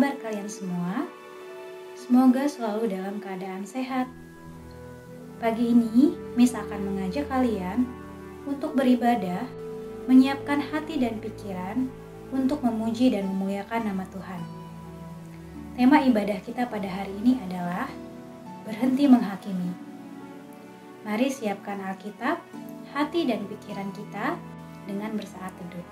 kabar kalian semua? Semoga selalu dalam keadaan sehat. Pagi ini, Miss akan mengajak kalian untuk beribadah, menyiapkan hati dan pikiran untuk memuji dan memuliakan nama Tuhan. Tema ibadah kita pada hari ini adalah berhenti menghakimi. Mari siapkan Alkitab, hati dan pikiran kita dengan bersaat teduh.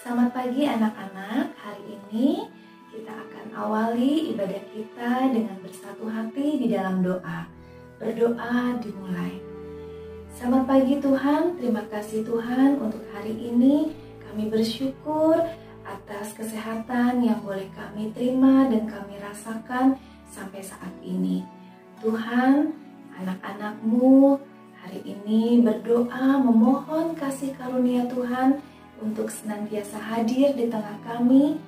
Selamat pagi anak-anak. Hari ini kita akan awali ibadah kita dengan bersatu hati di dalam doa. Berdoa dimulai. Selamat pagi Tuhan, terima kasih Tuhan untuk hari ini. Kami bersyukur atas kesehatan yang boleh kami terima dan kami rasakan sampai saat ini. Tuhan, anak-anak-Mu hari ini berdoa memohon kasih karunia Tuhan untuk senantiasa hadir di tengah kami.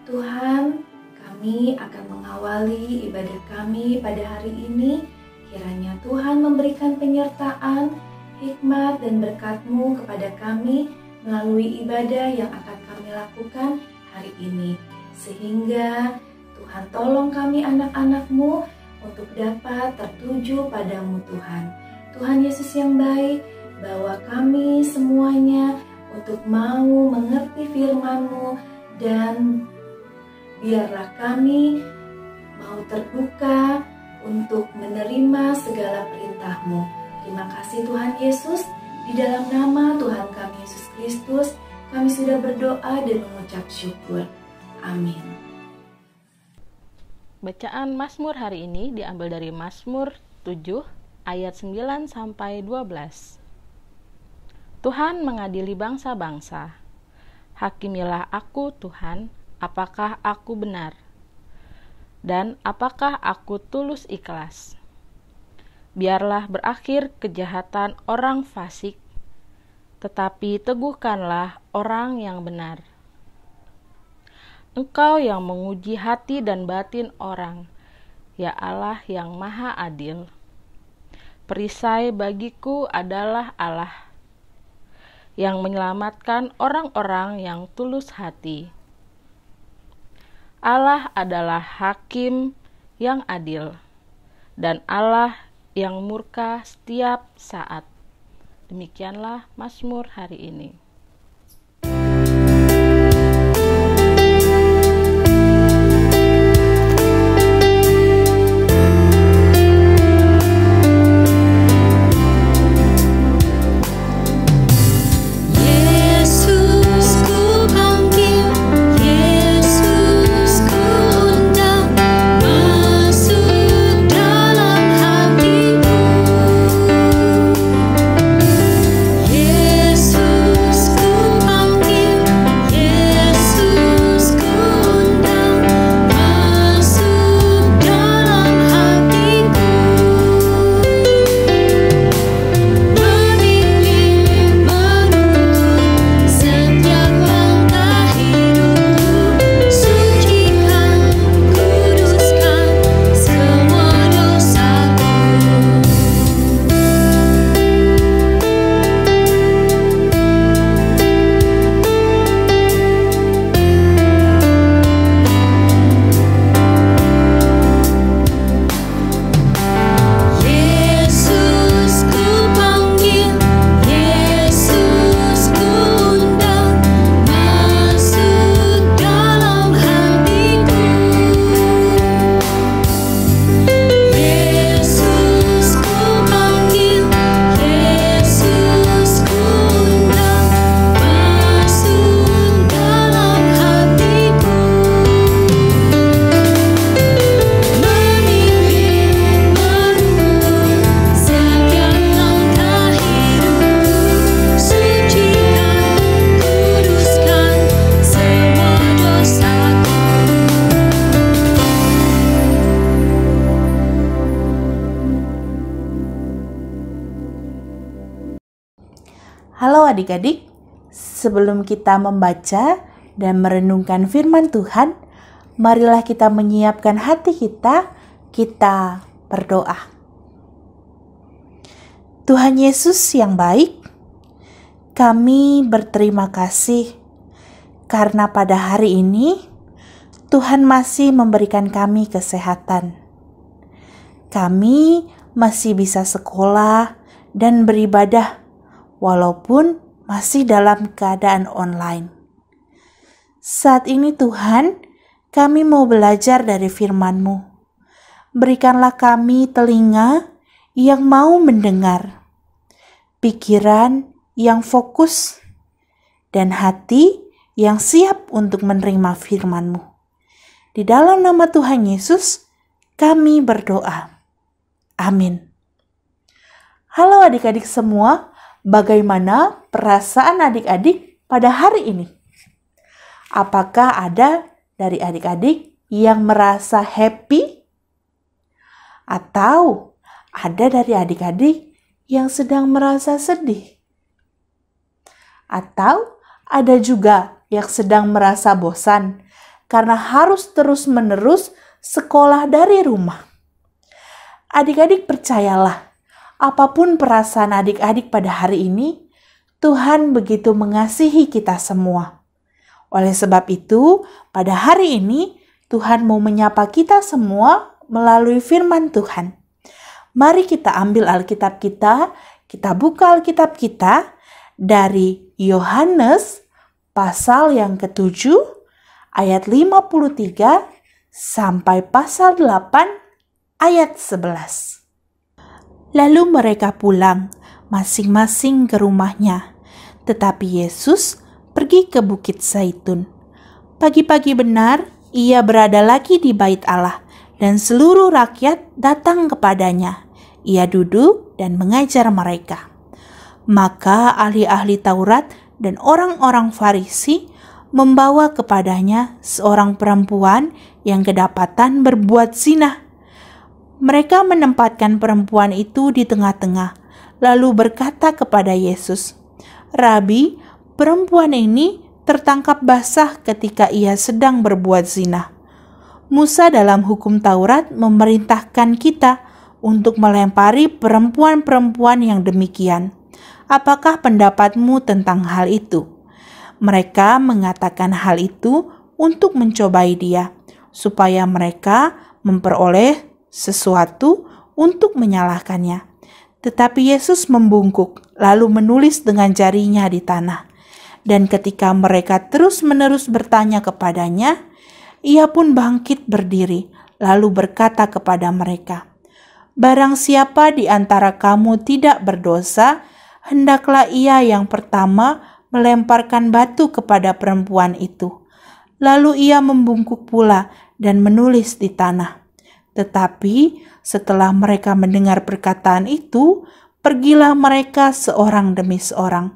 Tuhan, kami akan mengawali ibadah kami pada hari ini. Kiranya Tuhan memberikan penyertaan, hikmat dan berkat-Mu kepada kami melalui ibadah yang akan kami lakukan hari ini. Sehingga Tuhan tolong kami anak-anak-Mu untuk dapat tertuju padamu Tuhan. Tuhan Yesus yang baik, bawa kami semuanya untuk mau mengerti firman-Mu dan biarlah kami mau terbuka untuk menerima segala perintah-Mu. Terima kasih Tuhan Yesus, di dalam nama Tuhan kami Yesus Kristus, kami sudah berdoa dan mengucap syukur. Amin. Bacaan Mazmur hari ini diambil dari Mazmur 7 ayat 9 sampai 12. Tuhan mengadili bangsa-bangsa. Hakimilah aku, Tuhan, apakah aku benar? Dan apakah aku tulus ikhlas? Biarlah berakhir kejahatan orang fasik, tetapi teguhkanlah orang yang benar. Engkau yang menguji hati dan batin orang, ya Allah yang maha adil. Perisai bagiku adalah Allah, yang menyelamatkan orang-orang yang tulus hati. Allah adalah hakim yang adil, dan Allah yang murka setiap saat. Demikianlah Mazmur hari ini. adik-adik, sebelum kita membaca dan merenungkan firman Tuhan, marilah kita menyiapkan hati kita berdoa. Tuhan Yesus yang baik, kami berterima kasih karena pada hari ini Tuhan masih memberikan kami kesehatan. Kami masih bisa sekolah dan beribadah walaupun masih dalam keadaan online. Saat ini Tuhan, kami mau belajar dari firman-Mu. Berikanlah kami telinga yang mau mendengar, pikiran yang fokus, dan hati yang siap untuk menerima firman-Mu. Di dalam nama Tuhan Yesus, kami berdoa. Amin. Halo adik-adik semua, bagaimana perasaan adik-adik pada hari ini? Apakah ada dari adik-adik yang merasa happy? Atau ada dari adik-adik yang sedang merasa sedih? Atau ada juga yang sedang merasa bosan karena harus terus-menerus sekolah dari rumah? Adik-adik percayalah, apapun perasaan adik-adik pada hari ini, Tuhan begitu mengasihi kita semua. Oleh sebab itu, pada hari ini Tuhan mau menyapa kita semua melalui firman Tuhan. Mari kita ambil Alkitab kita buka Alkitab kita dari Yohanes pasal yang ke-7 ayat 53 sampai pasal 8 ayat 11. Lalu mereka pulang masing-masing ke rumahnya, tetapi Yesus pergi ke Bukit Zaitun. Pagi-pagi benar, ia berada lagi di bait Allah, dan seluruh rakyat datang kepadanya. Ia duduk dan mengajar mereka. Maka ahli-ahli Taurat dan orang-orang Farisi membawa kepadanya seorang perempuan yang kedapatan berbuat zina. Mereka menempatkan perempuan itu di tengah-tengah, lalu berkata kepada Yesus, "Rabi, perempuan ini tertangkap basah ketika ia sedang berbuat zina. Musa dalam hukum Taurat memerintahkan kita untuk melempari perempuan-perempuan yang demikian. Apakah pendapatmu tentang hal itu?" Mereka mengatakan hal itu untuk mencobai dia, supaya mereka memperoleh sesuatu untuk menyalahkannya. Tetapi Yesus membungkuk, lalu menulis dengan jarinya di tanah. Dan ketika mereka terus-menerus bertanya kepadanya, ia pun bangkit berdiri, lalu berkata kepada mereka, "Barang siapa di antara kamu tidak berdosa, hendaklah ia yang pertama melemparkan batu kepada perempuan itu." Lalu ia membungkuk pula dan menulis di tanah. Tetapi setelah mereka mendengar perkataan itu, pergilah mereka seorang demi seorang,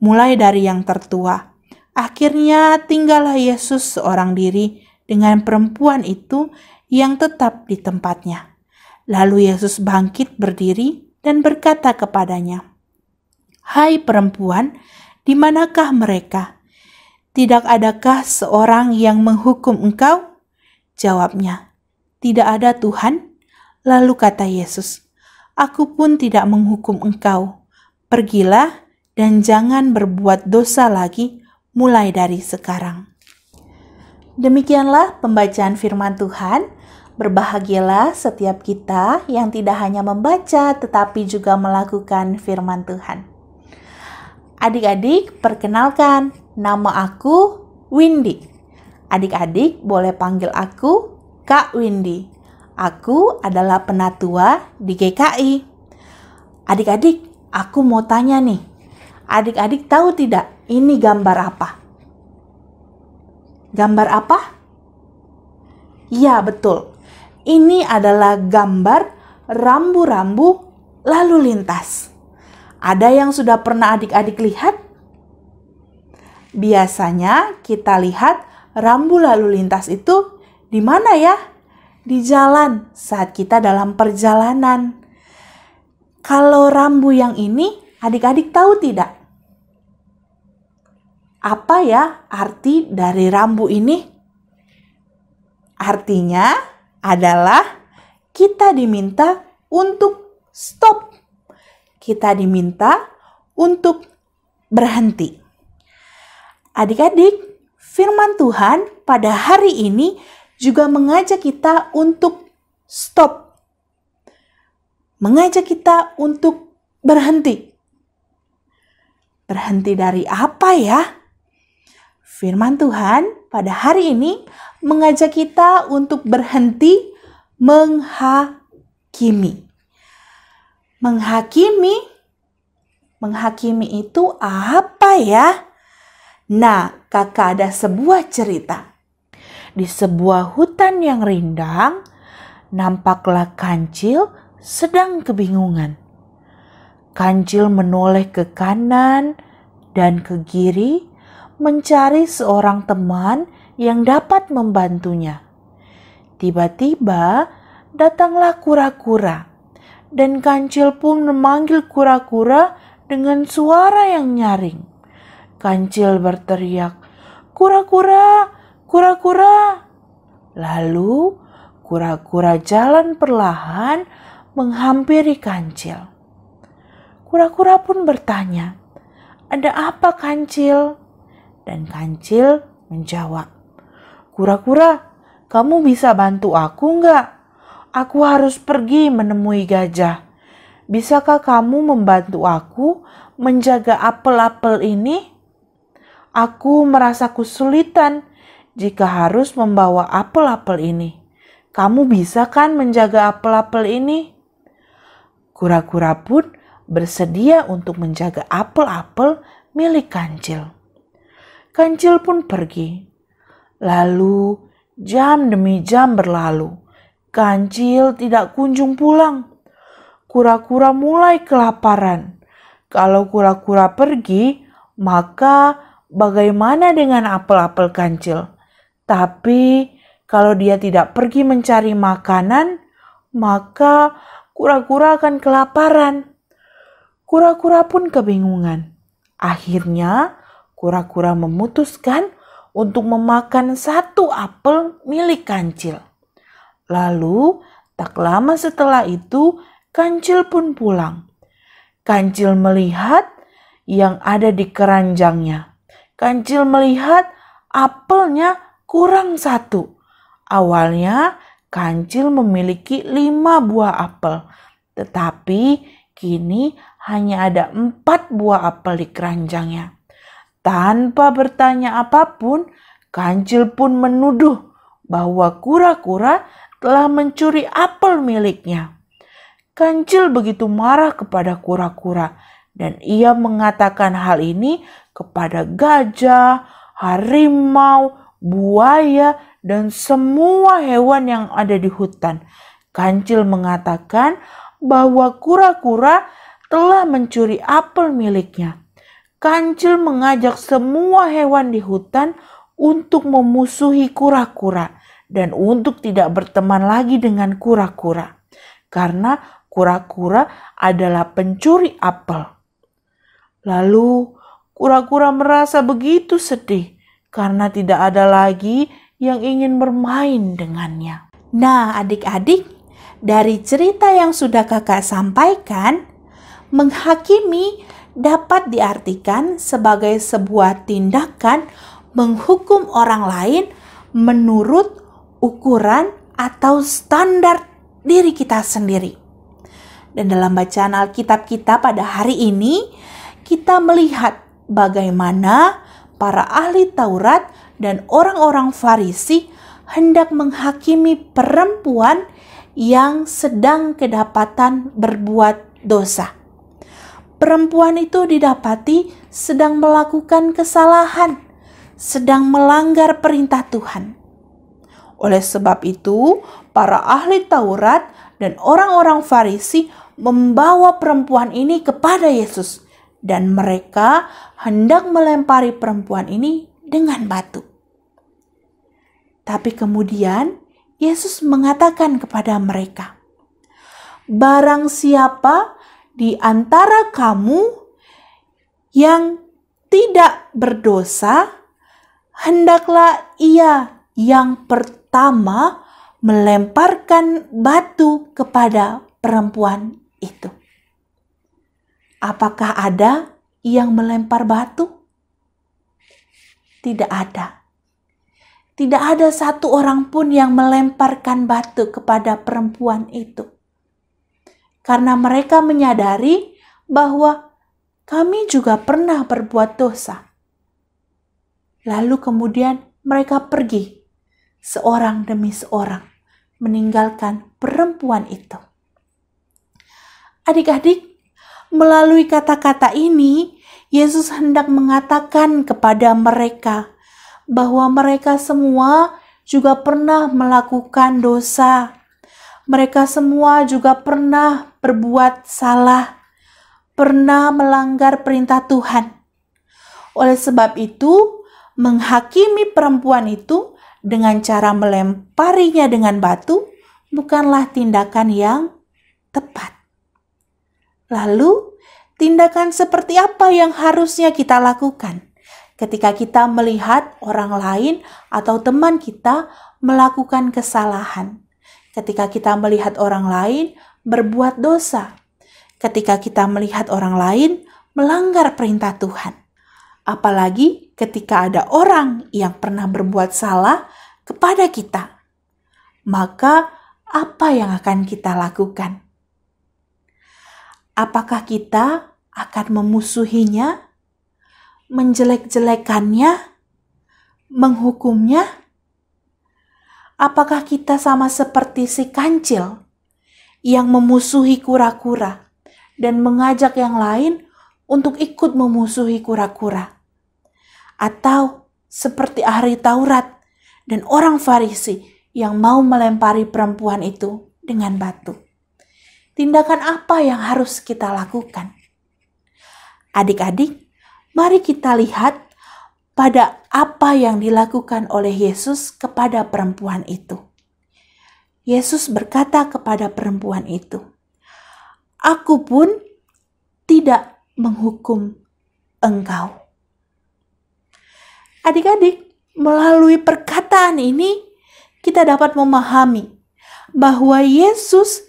mulai dari yang tertua. Akhirnya tinggallah Yesus seorang diri dengan perempuan itu yang tetap di tempatnya. Lalu Yesus bangkit berdiri dan berkata kepadanya, "Hai perempuan, di manakah mereka? Tidak adakah seorang yang menghukum engkau?" Jawabnya, "Tidak ada Tuhan." Lalu kata Yesus, "Aku pun tidak menghukum engkau. Pergilah dan jangan berbuat dosa lagi mulai dari sekarang." Demikianlah pembacaan firman Tuhan. Berbahagialah setiap kita yang tidak hanya membaca tetapi juga melakukan firman Tuhan. Adik-adik, perkenalkan, nama aku Windy. Adik-adik boleh panggil aku Kak Windy. Aku adalah penatua di GKI. Adik-adik, aku mau tanya nih. Adik-adik tahu tidak ini gambar apa? Gambar apa? Iya, betul. Ini adalah gambar rambu-rambu lalu lintas. Ada yang sudah pernah adik-adik lihat? Biasanya kita lihat rambu lalu lintas itu di mana ya? Di jalan saat kita dalam perjalanan. Kalau rambu yang ini adik-adik tahu tidak? Apa ya arti dari rambu ini? Artinya adalah kita diminta untuk stop. Kita diminta untuk berhenti. Adik-adik, firman Tuhan pada hari ini juga mengajak kita untuk stop. Mengajak kita untuk berhenti. Berhenti dari apa ya? Firman Tuhan pada hari ini mengajak kita untuk berhenti menghakimi. Menghakimi itu apa ya? Nah, kakak ada sebuah cerita. Di sebuah hutan yang rindang, nampaklah kancil sedang kebingungan. Kancil menoleh ke kanan dan ke kiri, mencari seorang teman yang dapat membantunya. Tiba-tiba datanglah kura-kura, dan kancil pun memanggil kura-kura dengan suara yang nyaring. Kancil berteriak, "Kura-kura, kura-kura!" Lalu kura-kura jalan perlahan menghampiri kancil. Kura-kura pun bertanya, "Ada apa, kancil?" Dan kancil menjawab, "Kura-kura, kamu bisa bantu aku enggak? Aku harus pergi menemui gajah. Bisakah kamu membantu aku menjaga apel-apel ini? Aku merasa kesulitan jika harus membawa apel-apel ini. Kamu bisa kan menjaga apel-apel ini?" Kura-kura pun bersedia untuk menjaga apel-apel milik kancil. Kancil pun pergi. Lalu jam demi jam berlalu. Kancil tidak kunjung pulang. Kura-kura mulai kelaparan. Kalau kura-kura pergi, maka bagaimana dengan apel-apel kancil? Tapi kalau dia tidak pergi mencari makanan, maka kura-kura akan kelaparan. Kura-kura pun kebingungan. Akhirnya kura-kura memutuskan untuk memakan satu apel milik kancil. Lalu tak lama setelah itu kancil pun pulang. Kancil melihat yang ada di keranjangnya. Kancil melihat apelnya kurang satu. Awalnya kancil memiliki 5 buah apel. Tetapi kini hanya ada 4 buah apel di keranjangnya. Tanpa bertanya apapun, kancil pun menuduh bahwa kura-kura telah mencuri apel miliknya. Kancil begitu marah kepada kura-kura dan ia mengatakan hal ini kepada gajah, harimau, buaya, dan semua hewan yang ada di hutan. Kancil mengatakan bahwa kura-kura telah mencuri apel miliknya. Kancil mengajak semua hewan di hutan untuk memusuhi kura-kura dan untuk tidak berteman lagi dengan kura-kura. Karena kura-kura adalah pencuri apel. Lalu kura-kura merasa begitu sedih karena tidak ada lagi yang ingin bermain dengannya. Nah, adik-adik, dari cerita yang sudah kakak sampaikan, menghakimi dapat diartikan sebagai sebuah tindakan menghukum orang lain menurut ukuran atau standar diri kita sendiri. Dan dalam bacaan Alkitab kita pada hari ini, kita melihat bagaimana para ahli Taurat dan orang-orang Farisi hendak menghakimi perempuan yang sedang kedapatan berbuat dosa. Perempuan itu didapati sedang melakukan kesalahan, sedang melanggar perintah Tuhan. Oleh sebab itu, para ahli Taurat dan orang-orang Farisi membawa perempuan ini kepada Yesus, dan mereka hendak melempari perempuan ini dengan batu. Tapi kemudian Yesus mengatakan kepada mereka, "Barang siapa di antara kamu yang tidak berdosa, hendaklah ia yang pertama melemparkan batu kepada perempuan itu. Apakah ada yang melempar batu? Tidak ada. Tidak ada satu orang pun yang melemparkan batu kepada perempuan itu. Karena mereka menyadari bahwa kami juga pernah berbuat dosa. Lalu kemudian mereka pergi seorang demi seorang meninggalkan perempuan itu. Adik-adik, melalui kata-kata ini, Yesus hendak mengatakan kepada mereka bahwa mereka semua juga pernah melakukan dosa. Mereka semua juga pernah berbuat salah, pernah melanggar perintah Tuhan. Oleh sebab itu, menghakimi perempuan itu dengan cara melemparinya dengan batu bukanlah tindakan yang tepat. Lalu, tindakan seperti apa yang harusnya kita lakukan ketika kita melihat orang lain atau teman kita melakukan kesalahan? Ketika kita melihat orang lain berbuat dosa, ketika kita melihat orang lain melanggar perintah Tuhan, apalagi ketika ada orang yang pernah berbuat salah kepada kita, maka apa yang akan kita lakukan? Apakah kita akan memusuhinya, menjelek-jelekannya, menghukumnya? Apakah kita sama seperti si kancil yang memusuhi kura-kura dan mengajak yang lain untuk ikut memusuhi kura-kura? Atau seperti ahli Taurat dan orang Farisi yang mau melempari perempuan itu dengan batu? Tindakan apa yang harus kita lakukan? Adik-adik, mari kita lihat pada apa yang dilakukan oleh Yesus kepada perempuan itu. Yesus berkata kepada perempuan itu, "Aku pun tidak menghukum engkau." Adik-adik, melalui perkataan ini kita dapat memahami bahwa Yesus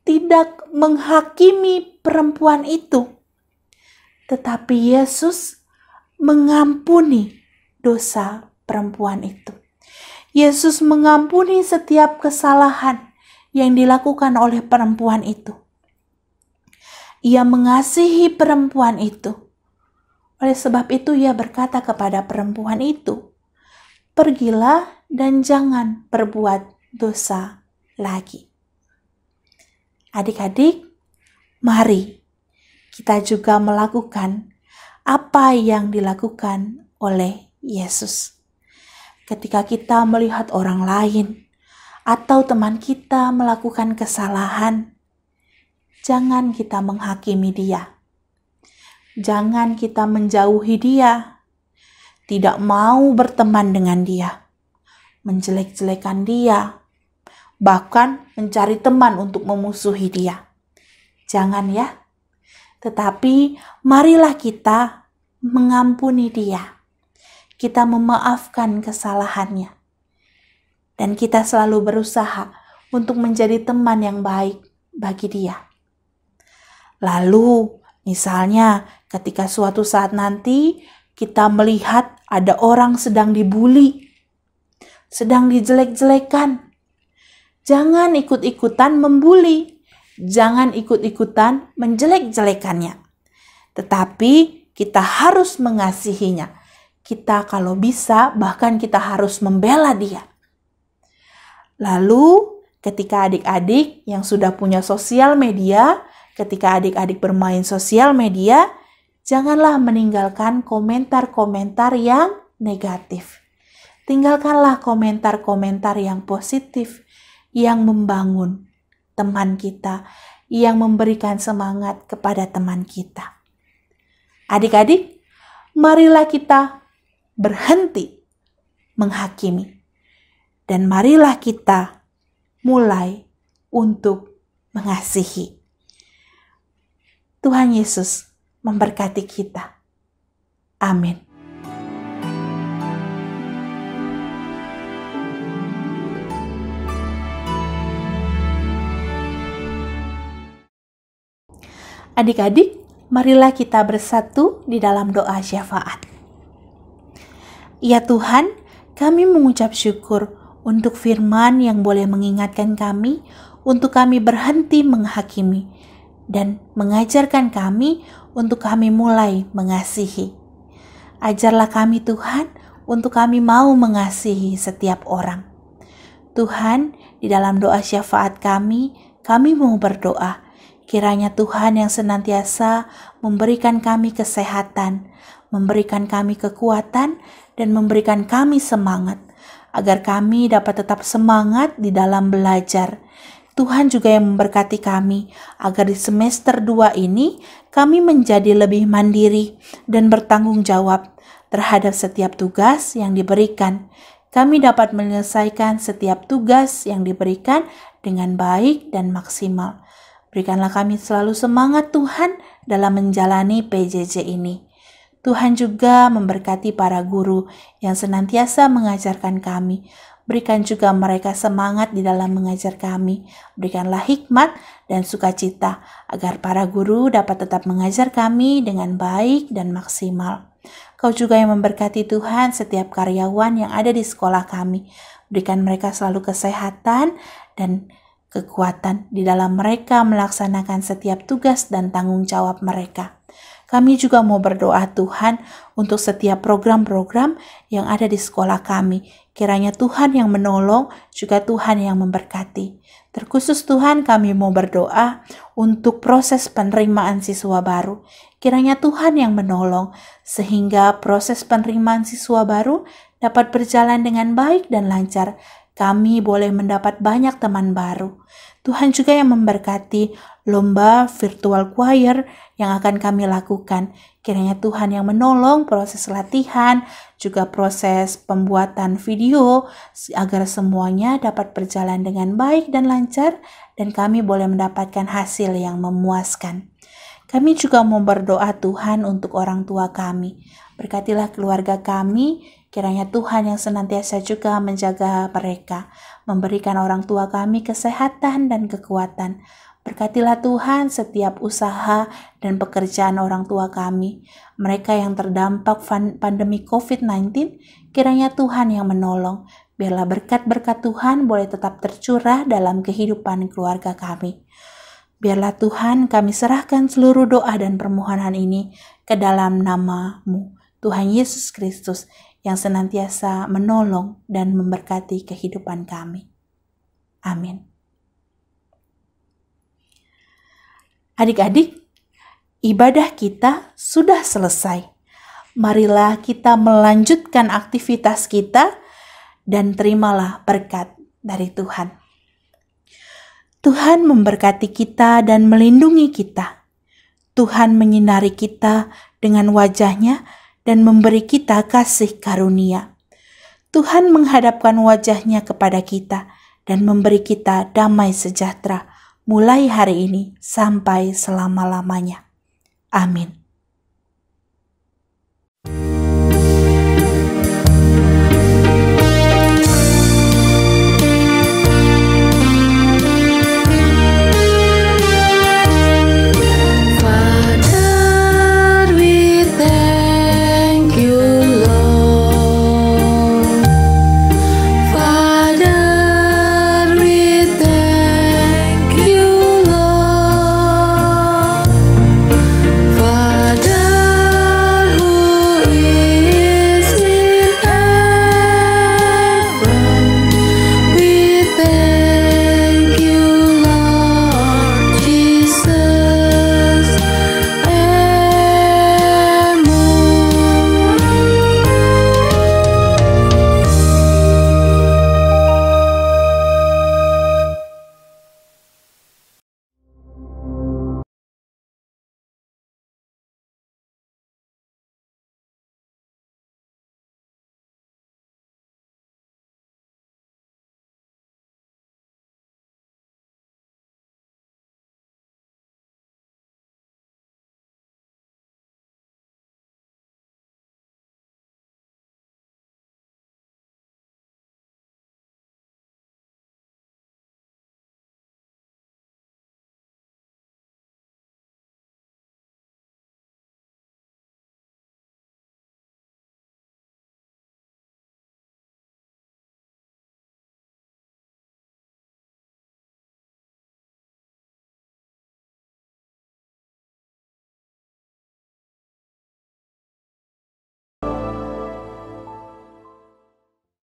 tidak menghakimi perempuan itu, tetapi Yesus mengampuni dosa perempuan itu. Yesus mengampuni setiap kesalahan yang dilakukan oleh perempuan itu. Ia mengasihi perempuan itu. Oleh sebab itu ia berkata kepada perempuan itu, "Pergilah dan jangan berbuat dosa lagi." Adik-adik, mari kita juga melakukan apa yang dilakukan oleh Yesus. Ketika kita melihat orang lain atau teman kita melakukan kesalahan, jangan kita menghakimi dia. Jangan kita menjauhi dia, tidak mau berteman dengan dia, menjelek-jelekan dia, bahkan mencari teman untuk memusuhi dia. Jangan ya. Tetapi marilah kita mengampuni dia. Kita memaafkan kesalahannya. Dan kita selalu berusaha untuk menjadi teman yang baik bagi dia. Lalu, misalnya ketika suatu saat nanti kita melihat ada orang sedang dibuli, sedang dijelek-jelekan, jangan ikut-ikutan membuli. Jangan ikut-ikutan menjelek-jelekannya. Tetapi kita harus mengasihinya. Kita kalau bisa bahkan kita harus membela dia. Lalu ketika adik-adik yang sudah punya sosial media, ketika adik-adik bermain sosial media, janganlah meninggalkan komentar-komentar yang negatif. Tinggalkanlah komentar-komentar yang positif, yang membangun teman kita, yang memberikan semangat kepada teman kita. Adik-adik, marilah kita berhenti menghakimi. Dan marilah kita mulai untuk mengasihi. Tuhan Yesus memberkati kita. Amin. Adik-adik, marilah kita bersatu di dalam doa syafaat. Ya Tuhan, kami mengucap syukur untuk firman yang boleh mengingatkan kami untuk kami berhenti menghakimi dan mengajarkan kami untuk kami mulai mengasihi. Ajarlah kami Tuhan untuk kami mau mengasihi setiap orang. Tuhan, di dalam doa syafaat kami mau berdoa. Kiranya Tuhan yang senantiasa memberikan kami kesehatan, memberikan kami kekuatan, dan memberikan kami semangat, agar kami dapat tetap semangat di dalam belajar. Tuhan juga yang memberkati kami, agar di semester 2 ini kami menjadi lebih mandiri dan bertanggung jawab terhadap setiap tugas yang diberikan. Kami dapat menyelesaikan setiap tugas yang diberikan dengan baik dan maksimal. Berikanlah kami selalu semangat Tuhan dalam menjalani PJJ ini. Tuhan juga memberkati para guru yang senantiasa mengajarkan kami. Berikan juga mereka semangat di dalam mengajar kami. Berikanlah hikmat dan sukacita agar para guru dapat tetap mengajar kami dengan baik dan maksimal. Kau juga yang memberkati Tuhan setiap karyawan yang ada di sekolah kami. Berikan mereka selalu kesehatan dan kekuatan di dalam mereka melaksanakan setiap tugas dan tanggung jawab mereka. Kami juga mau berdoa Tuhan untuk setiap program-program yang ada di sekolah kami. Kiranya Tuhan yang menolong, juga Tuhan yang memberkati. Terkhusus Tuhan kami mau berdoa untuk proses penerimaan siswa baru. Kiranya Tuhan yang menolong sehingga proses penerimaan siswa baru dapat berjalan dengan baik dan lancar. Kami boleh mendapat banyak teman baru. Tuhan juga yang memberkati lomba virtual choir yang akan kami lakukan. Kiranya Tuhan yang menolong proses latihan, juga proses pembuatan video, agar semuanya dapat berjalan dengan baik dan lancar, dan kami boleh mendapatkan hasil yang memuaskan. Kami juga mau berdoa Tuhan untuk orang tua kami. Berkatilah keluarga kami, kiranya Tuhan yang senantiasa juga menjaga mereka, memberikan orang tua kami kesehatan dan kekuatan. Berkatilah Tuhan setiap usaha dan pekerjaan orang tua kami. Mereka yang terdampak pandemi COVID-19, kiranya Tuhan yang menolong. Biarlah berkat-berkat Tuhan boleh tetap tercurah dalam kehidupan keluarga kami. Biarlah Tuhan kami serahkan seluruh doa dan permohonan ini ke dalam nama-Mu, Tuhan Yesus Kristus, yang senantiasa menolong dan memberkati kehidupan kami. Amin. Adik-adik, ibadah kita sudah selesai. Marilah kita melanjutkan aktivitas kita dan terimalah berkat dari Tuhan. Tuhan memberkati kita dan melindungi kita. Tuhan menyinari kita dengan wajah-Nya dan memberi kita kasih karunia. Tuhan menghadapkan wajah-Nya kepada kita dan memberi kita damai sejahtera mulai hari ini sampai selama-lamanya. Amin.